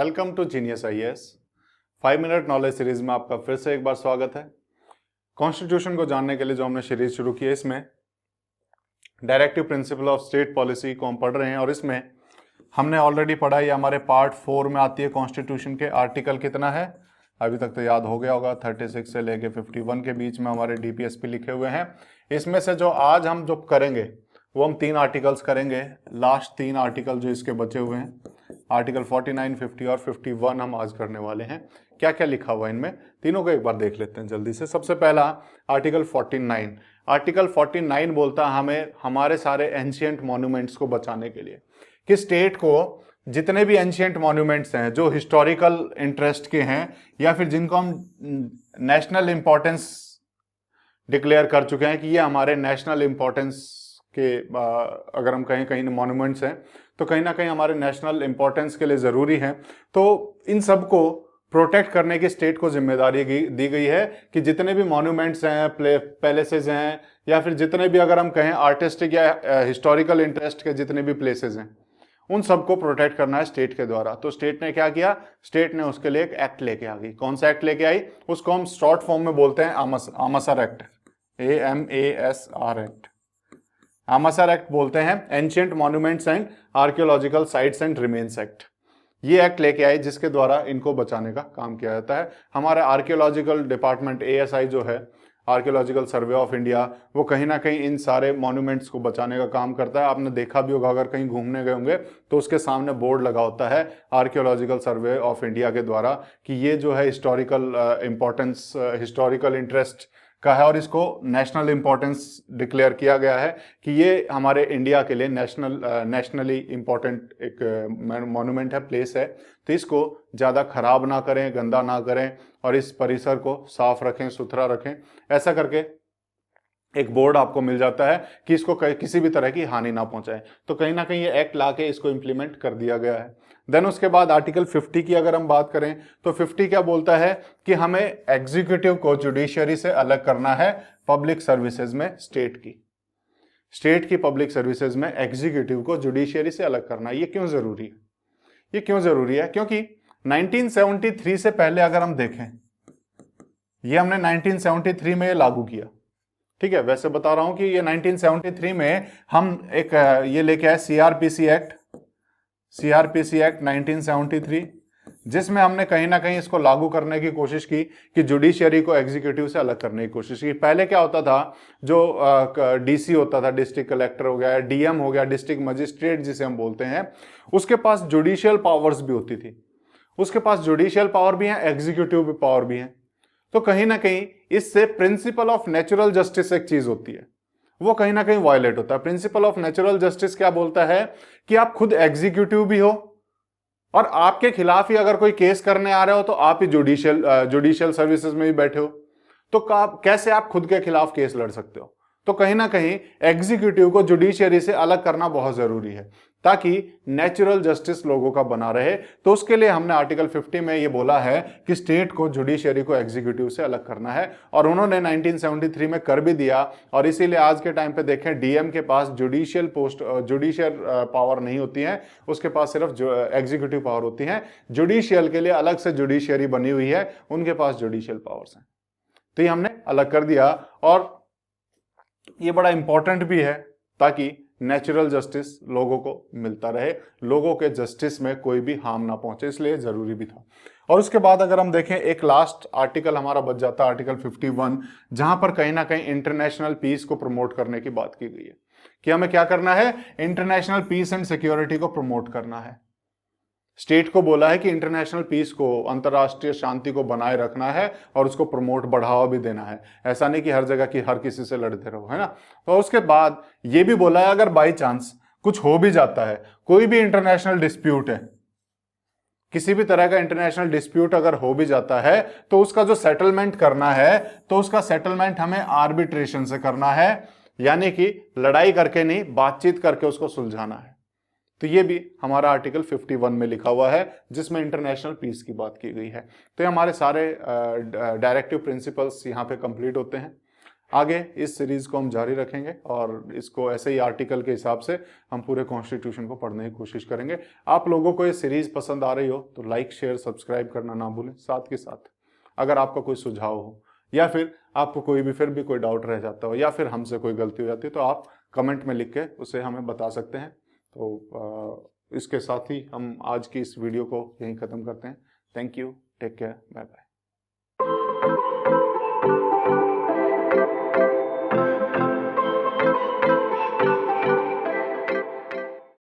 Welcome to Genius IAS. 5 minute knowledge series में आपका फिर से एक बार स्वागत है। कॉन्स्टिट्यूशन को जानने के लिए जो हमने सीरीज शुरू की है, इसमें directive principle of state policy को हम पढ़ रहे हैं और इसमें हमने ऑलरेडी पढ़ा, ये हमारे पार्ट 4 में आती है। कॉन्स्टिट्यूशन के आर्टिकल कितना है अभी तक तो याद हो गया होगा, 36 से लेके 51 के बीच में हमारे डीपीएसपी लिखे हुए हैं। इसमें से जो आज हम जो करेंगे वो हम 3 आर्टिकल्स करेंगे। लास्ट 3 आर्टिकल जो इसके बचे हुए हैं, आर्टिकल 49, 50 और 51 हम आज करने वाले हैं। क्या क्या लिखा हुआ है इनमें, तीनों को एक बार देख लेते हैं जल्दी से। सबसे पहला आर्टिकल 49। आर्टिकल 49 बोलता है हमें हमारे सारे एंशिएंट मॉन्यूमेंट्स को बचाने के लिए कि स्टेट को जितने भी एंशिएंट मॉन्यूमेंट्स हैं जो हिस्टोरिकल इंटरेस्ट के हैं या फिर जिनको हम नेशनल इंपॉर्टेंस डिक्लेयर कर चुके हैं कि ये हमारे नेशनल इंपॉर्टेंस के अगर हम कहीं कहीं मॉन्यूमेंट्स हैं तो कहीं ना कहीं हमारे नेशनल इंपॉर्टेंस के लिए ज़रूरी है, तो इन सब को प्रोटेक्ट करने की स्टेट को जिम्मेदारी दी गई है कि जितने भी मॉन्यूमेंट्स हैं, पैलेसेस हैं या फिर जितने भी अगर हम कहें आर्टिस्टिक या हिस्टोरिकल इंटरेस्ट के जितने भी प्लेसेस हैं, उन सबको प्रोटेक्ट करना है स्टेट के द्वारा। तो स्टेट ने क्या किया, स्टेट ने उसके लिए एक एक्ट लेके आ गई। कौन सा एक्ट लेके आई, उसको हम शॉर्ट फॉर्म में बोलते हैं आमसर एक्ट, AMASR एक्ट। आमसर एक्ट बोलते हैं ancient monuments and archaeological sites and remains act. ये एक्ट लेके आए जिसके द्वारा इनको बचाने का काम किया जाता है। हमारा आर्कियोलॉजिकल डिपार्टमेंट ASI जो है, आर्कियोलॉजिकल सर्वे ऑफ इंडिया, वो कहीं ना कहीं इन सारे मॉन्यूमेंट्स को बचाने का काम करता है। आपने देखा भी होगा, अगर कहीं घूमने गए होंगे तो उसके सामने बोर्ड लगा होता है आर्कियोलॉजिकल सर्वे ऑफ इंडिया के द्वारा कि ये जो है हिस्टोरिकल इंपॉर्टेंस, हिस्टोरिकल इंटरेस्ट का है और इसको नेशनल इंपॉर्टेंस डिक्लेयर किया गया है कि ये हमारे इंडिया के लिए नेशनली इंपॉर्टेंट एक मॉन्यूमेंट है, प्लेस है। तो इसको ज़्यादा खराब ना करें, गंदा ना करें और इस परिसर को साफ रखें, सुथरा रखें। ऐसा करके एक बोर्ड आपको मिल जाता है कि इसको किसी भी तरह की हानि ना पहुंचाए। तो कहीं ना कहीं ये एक्ट लाके इसको इम्प्लीमेंट कर दिया गया है। देन उसके बाद आर्टिकल 50 की अगर हम बात करें तो 50 क्या बोलता है कि हमें एग्जीक्यूटिव को जुडिशियरी से अलग करना है पब्लिक सर्विसेज में। स्टेट की पब्लिक सर्विसेज में एग्जीक्यूटिव को जुडिशियरी से अलग करना। ये क्यों जरूरी है, ये क्यों जरूरी है? क्योंकि 1973 से पहले अगर हम देखें, ये हमने 1973 में लागू किया, ठीक है। वैसे बता रहा हूं कि ये 1973 में हम एक ये लेके आए CRPC एक्ट 1973, जिसमें हमने कहीं ना कहीं इसको लागू करने की कोशिश की कि जुडिशियरी को एग्जीक्यूटिव से अलग करने की कोशिश की। पहले क्या होता था, जो DC होता था, डिस्ट्रिक्ट कलेक्टर हो गया, DM हो गया, डिस्ट्रिक्ट मजिस्ट्रेट जिसे हम बोलते हैं, उसके पास जुडिशियल पावर्स भी होती थी। उसके पास जुडिशियल पावर भी है, एग्जीक्यूटिव पावर भी है। तो कहीं ना कहीं इससे प्रिंसिपल ऑफ नेचुरल जस्टिस एक चीज होती है, वो कहीं ना कहीं वायलेट होता है। प्रिंसिपल ऑफ नेचुरल जस्टिस क्या बोलता है कि आप खुद एग्जीक्यूटिव भी हो और आपके खिलाफ ही अगर कोई केस करने आ रहे हो तो आप ही जुडिशियल सर्विसेज में भी बैठे हो, तो कैसे आप खुद के खिलाफ केस लड़ सकते हो? तो कहीं ना कहीं एग्जीक्यूटिव को जुडिशियरी से अलग करना बहुत जरूरी है ताकि नेचुरल जस्टिस लोगों का बना रहे। तो उसके लिए हमने आर्टिकल 50 में ये बोला है कि स्टेट को जुडिशियरी को एग्जीक्यूटिव से अलग करना है और उन्होंने 1973 में कर भी दिया। और इसीलिए आज के टाइम पे देखें, DM के पास जुडिशियल पावर नहीं होती है, उसके पास सिर्फ एग्जीक्यूटिव पावर होती है। जुडिशियल के लिए अलग से जुडिशियरी बनी हुई है, उनके पास जुडिशियल पावर्स हैं। तो ये हमने अलग कर दिया और ये बड़ा इंपॉर्टेंट भी है ताकि नेचुरल जस्टिस लोगों को मिलता रहे, लोगों के जस्टिस में कोई भी हार्म ना पहुंचे, इसलिए जरूरी भी था। और उसके बाद अगर हम देखें, एक लास्ट आर्टिकल हमारा बच जाता है, आर्टिकल 51, जहां पर कहीं ना कहीं इंटरनेशनल पीस को प्रमोट करने की बात की गई है कि हमें क्या करना है, इंटरनेशनल पीस एंड सिक्योरिटी को प्रमोट करना है। स्टेट को बोला है कि इंटरनेशनल पीस को, अंतरराष्ट्रीय शांति को बनाए रखना है और उसको प्रमोट, बढ़ावा भी देना है। ऐसा नहीं कि हर जगह की हर किसी से लड़ते रहो, है ना। तो उसके बाद ये भी बोला है अगर बाई चांस कुछ हो भी जाता है, कोई भी इंटरनेशनल डिस्प्यूट है, किसी भी तरह का इंटरनेशनल डिस्प्यूट अगर हो भी जाता है तो उसका जो सेटलमेंट करना है, तो उसका सेटलमेंट हमें आर्बिट्रेशन से करना है, यानी कि लड़ाई करके नहीं, बातचीत करके उसको सुलझाना है। तो ये भी हमारा आर्टिकल 51 में लिखा हुआ है जिसमें इंटरनेशनल पीस की बात की गई है। तो ये हमारे सारे डायरेक्टिव प्रिंसिपल्स यहाँ पे कंप्लीट होते हैं। आगे इस सीरीज को हम जारी रखेंगे और इसको ऐसे ही आर्टिकल के हिसाब से हम पूरे कॉन्स्टिट्यूशन को पढ़ने की कोशिश करेंगे। आप लोगों को ये सीरीज पसंद आ रही हो तो लाइक शेयर सब्सक्राइब करना ना भूलें। साथ के साथ अगर आपका कोई सुझाव हो या फिर आपको कोई भी फिर भी कोई डाउट रह जाता हो या फिर हमसे कोई गलती हो जाती है तो आप कमेंट में लिख के उसे हमें बता सकते हैं। तो इसके साथ ही हम आज की इस वीडियो को यहीं ख़त्म करते हैं। Thank you, take care, bye bye.